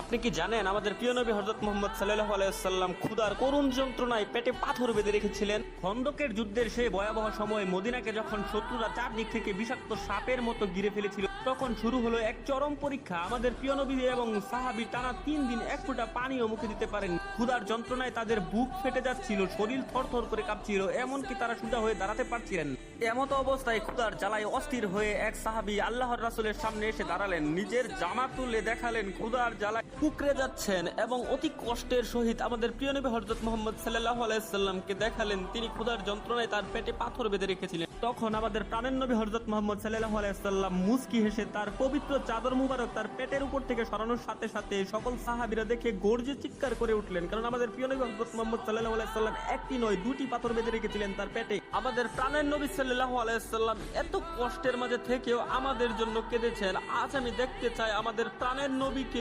আপনি কি জানেন আমাদের প্রিয় নবী হযরত মুহাম্মদ সাল্লাল্লাহু আলাইহি ওয়াসাল্লাম ক্ষুধার করুণ যন্ত্রণায় পেটে পাথর বেঁধে রেখেছিলেন? খন্দকের যুদ্ধের সেই ভয়াবহ সময় মদিনাকে যখন শত্রুরা চারদিক থেকে বিষাক্ত সাপের মতো ঘিরে ফেলেছিল, তখন শুরু হলো এক চরম পরীক্ষা। আমাদের প্রিয় নবী এবং সাহাবী টানা 3 দিন এক ফোঁটা পানিও মুখে দিতে পারেন। ক্ষুধার যন্ত্রণায় তাদের বুক ফেটে যাচ্ছিল, শরীর থরথর করে কাঁপছিল, এমনকি তারা সোজা হয়ে দাঁড়াতে পারছিলেন। এমত অবস্থায় ক্ষুধার জ্বালায় অস্থির হয়ে এক সাহাবী আল্লাহর রাসূলের সামনে এসে দাঁড়ালেন, নিজের জামা তুলে দেখালেন ক্ষুধার জ্বালায় কুকড়ে যাচ্ছেন এবং অতি কষ্টের সহিত আমাদের প্রিয় নবী হযরত মুহাম্মদ সাল্লাল্লাহু আলাইহি ওয়াসাল্লামকে দেখালেন তিনি ক্ষুধার যন্ত্রণায় তার পেটে পাথর বেঁধে রেখেছিলেন। তখন আমাদের প্রাণের নবী হযরত মুহাম্মদ সাল্লাল্লাহু আলাইহি ওয়াসাল্লাম মুস্কি হেসে তার পবিত্র চাদর মুবারক তার পেটের উপর থেকে সরানোর সাথে সাথে সকল সাহাবীরা দেখে গর্জে চিৎকার করে উঠলেন, কারণ আমাদের প্রিয় নবী হযরত মুহাম্মদ সাল্লাল্লাহু আলাইহি ওয়াসাল্লাম একটি নয় দুটি পাথর বেঁধে রেখেছিলেন তার পেটে। আমাদের প্রাণের নবী সাল্লাল্লাহু আলাইহি ওয়াসাল্লাম এত কষ্টের মাঝে থেকেও আমাদের জন্য কেঁদেছেন। আজ আমি দেখতে চাই আমাদের প্রাণের নবীকে